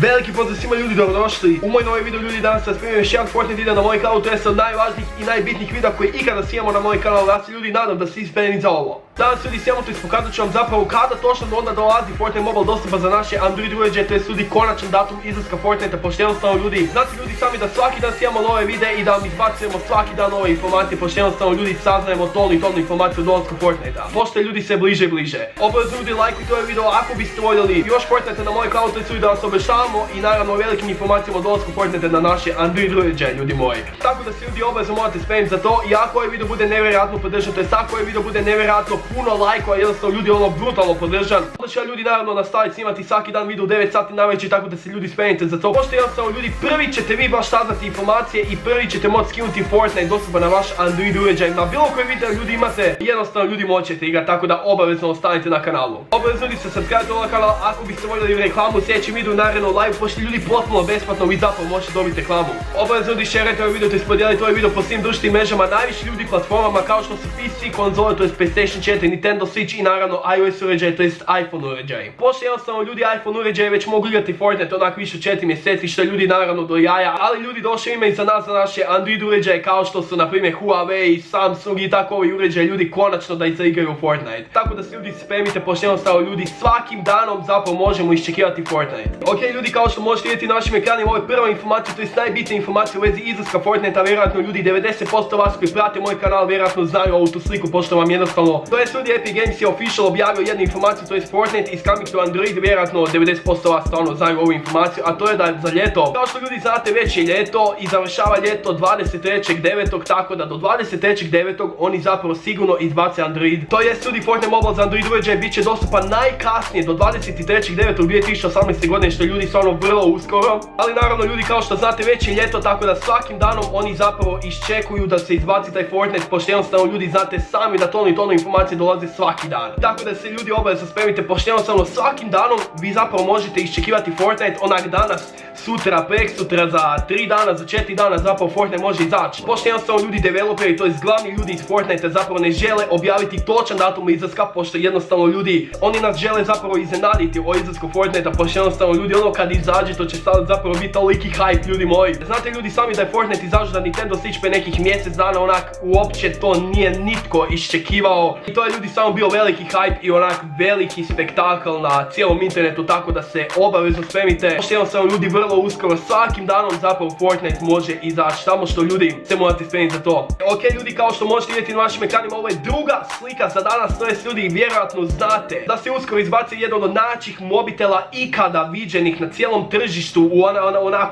Veliki pozdrav svima ljudi, dobrodošli u moj novi video ljudi. Danas vas primim još jedan Fortnite video na moj kanal, to je od najvažnijih i najbitnijih videa koje ikada snimamo na moj kanal. Ja se ljudi nadam da ste spremni za ovo. Danas ljudi snimamo, to pokazat ću vam zapravo kada točno onda dolazi Fortnite Mobile dostupa za naše Android uređaje, to je ljudi konačan datum izlaska Fortnite, pošto jednostavno ljudi, znate ljudi sami da svaki dan snimamo nove videe i da vam izbacujemo svaki dan nove informacije, pošto jednostavno ljudi saznajemo tonu informacije o dolasku Fortnite-a. Pošto ljudi se bliže i bliže. Obavezno ljudi lajkujte ovaj video ako biste voljeli još Fortnite na moj kanal, to je ljudi da vas obeštavamo i naravno velikim informacijama o dolasku Fortnite na naše Android uređaje ljudi moji. Tako da se ljudi obavezno morate spremiti za to i ako ovaj video bude nevjerojatno podržan, to jest ako ovaj video bude nevjerojatno puno lajkova, jednostavno ljudi ono brutalno podržan, onda ću ja ljudi naravno nastaviti snimati svaki dan video u 9 sati navečer, tako da se ljudi spremite za to. Pošto jednostavno ljudi prvi ćete vi baš saznati informacije i prvi ćete moći skinuti Fortnite dostupa na vaš Android uređaj. Na bilo koji video ljudi imate, jednostavno ljudi moćete igrati, tako da obavezno ostanite na kanalu. Obavezno ljudi se subscribe na kanal ako biste voljeli reklamu u sljedećem videu naredno live, pošto ljudi potpuno besplatno vi zapravo možete dobiti reklamu. Obavezno ljudi šerajte ovaj video, to je podijelite ovaj video po svim društvenim mrežama, najviše ljudi platformama kao što su PC konzole, to je PlayStation 4, Nintendo Switch i naravno iOS uređaj, to jest iPhone uređaj. Pošto jednostavno ljudi iPhone uređaje već mogu igrati Fortnite onak više 4 mjeseci, što ljudi naravno do jaja, ali ljudi došli ima i za nas za naše Android uređaje kao što su na primjer Huawei, Samsung i tako ovi uređaji ljudi konačno da zaigraju Fortnite. Tako da se ljudi spremite, pošto jednostavno ljudi svakim danom zapravo možemo iščekivati Fortnite. Ok ljudi, kao što možete vidjeti na našim ekranima, ovo je prva informacija, to je najbitnija informacija u vezi izlaska Fortnite-a. Vjerojatno ljudi 90% vas koji prate moj kanal vjerojatno znaju ovu tu sliku, pošto vam jednostavno, to je ljudi Epic Games je official objavio jednu informaciju, to je Fortnite is coming to Android. Vjerojatno 90% vas stvarno znaju ovu informaciju, a to je da je za ljeto, kao što ljudi znate već je ljeto i završava ljeto 23.9. tako da do 23.9. oni zapravo sigurno izbace Android. To je ljudi Fortnite Mobile za Android uređaje bit će dostupan najkasnije do 23.9.2018. godine, što ljudi stvarno vrlo uskoro. Ali naravno ljudi, kao što znate već je ljeto, tako da svakim danom oni zapravo iščekuju da se izbaci taj Fortnite, pošto jednostavno ljudi znate sami da tonu informacije dolaze svaki dan. Tako da se ljudi obavezno spremite, pošto jednostavno svakim danom vi zapravo možete iščekivati Fortnite onak danas, sutra, preksutra, za 3 dana, za 4 dana zapravo Fortnite može izaći. Pošto jednostavno ljudi developeri, to jest glavni ljudi iz Fortnite zapravo ne žele objaviti točan datum izlaska, pošto jednostavno ljudi, oni nas žele zapravo iznenaditi o izlasku Fortnite-a, pošto jednostavno ljudi ono kad izađe to će sad zapravo biti toliki hype ljudi moji. Znate ljudi sami da je Fortnite izašao za Nintendo Switch pre nekih mjesec dana, onak uopće to nije nitko iščekivao i to je ljudi samo bio veliki hype i onak veliki spektakl na cijelom internetu, tako da se obavezno spremite, pošto jednostavno ljudi vrlo uskoro svakim danom zapravo Fortnite može izaći, samo što ljudi se morate spremiti za to. Ok ljudi, kao što možete vidjeti na vašim ekranima, ovo je druga slika za danas, to jest ljudi vjerojatno znate da se uskoro izbaci jedan od najjačih mobitela ikada viđenih na cijelom tržištu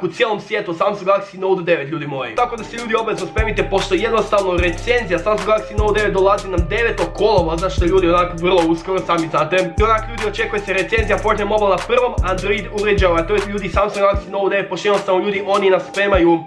u cijelom svijetu, Samsung Galaxy Note 9 ljudi moji. Tako da se ljudi obavezno spremite, pošto jednostavno recenzija Samsung Galaxy Note 9 dolazi nam 9. kolovoza, što ljudi onak vrlo uskoro, sami znate. I onak ljudi očekuje se recenzija Fortnite Mobile na prvom Android uređaju, a to je ljudi Samsung Galaxy Note 9, pošto jednostavno ljudi oni nas spremaju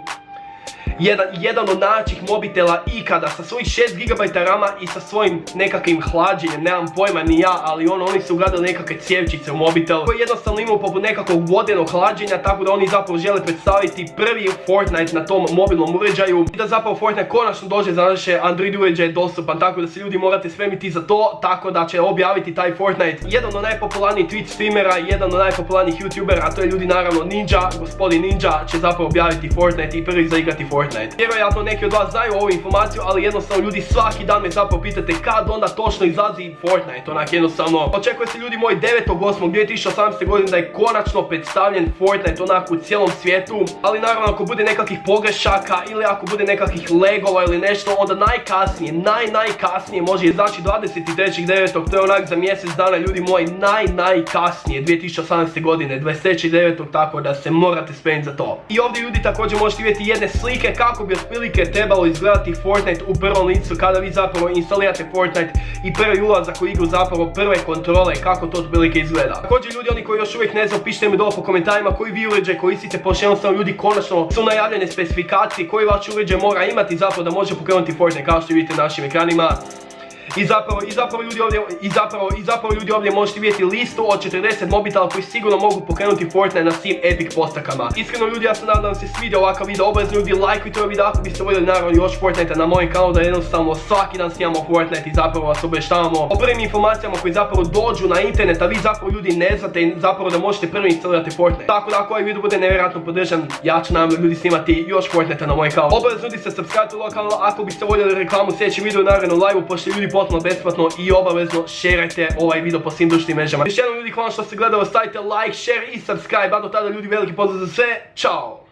jedan od najjačih mobitela ikada, sa svojih 6 GB rama i sa svojim nekakvim hlađenjem, nemam pojma ni ja, ali oni su ugradili nekakve cjevčice u mobitel koji jednostavno imaju poput nekakvog vodenog hlađenja, tako da oni zapravo žele predstaviti prvi Fortnite na tom mobilnom uređaju i da zapravo Fortnite konačno dođe za naše Android uređaje dostupan, tako da se ljudi morate spremiti za to, tako da će objaviti taj Fortnite jedan od najpopularnijih Twitch streamera, jedan od najpopularnijih YouTubera, a to je ljudi naravno Ninja, gospodin Ninja će zapravo objaviti Fortnite i prvi zaigrati Fortnite. Vjerojatno neki od vas znaju ovu informaciju, ali jednostavno ljudi svaki dan me zapravo pitate kad onda točno izlazi Fortnite, onak jednostavno. Očekuje se ljudi moji 9.8.2018. godine da je konačno predstavljen Fortnite onak u cijelom svijetu, ali naravno ako bude nekakvih pogrešaka ili ako bude nekakvih legova ili nešto, onda najkasnije, najkasnije može izaći 23.9. to je onak za mjesec dana ljudi moji, najkasnije 2018. godine 23.9. tako da se morate spremiti za to. I ovdje ljudi također možete vidjeti jedne slike kako bi otprilike trebalo izgledati Fortnite u prvom licu kada vi zapravo instalirate Fortnite i prvi ulazak u igru, zapravo prve kontrole, kako to otprilike izgleda. Također ljudi, oni koji još uvijek ne znaju, pišite mi dole po komentarima koji vi uređaj koristite, pošto jednostavno ljudi konačno su najavljene specifikacije koji vaš uređaj mora imati zapravo da može pokrenuti Fortnite, kao što vidite na našim ekranima. I zapravo ljudi ovdje možete vidjeti listu od 40 mobitela koji sigurno mogu pokrenuti Fortnite na svim epic postakama. Iskreno ljudi, ja se nadam da vam se svidio ovakav video, obavezno ljudi lajkujte ovaj video ako biste voljeli naravno još Fortnite na mojem kanalu, da jednostavno svaki dan snimamo Fortnite i zapravo vas obavještavamo o prvim informacijama koji zapravo dođu na internet, a vi zapravo ljudi ne znate i zapravo da možete prvi instalirati Fortnite. Tako da ako ovaj video bude nevjerojatno podržan, ja ću naravno ljudi snimati još Fortnite na mojem kanalu. Obavezno ljudi se subscribe u kanal ako biste voljeli reklamu u sljedećem videu, naravno live pošto ljudi potpuno besplatno, i obavezno šerajte ovaj video po svim društvenim mrežama. Još jednom ljudi, hvala što ste gledali, stavite like, share i subscribe, a do tada ljudi veliki pozdrav za sve, čao!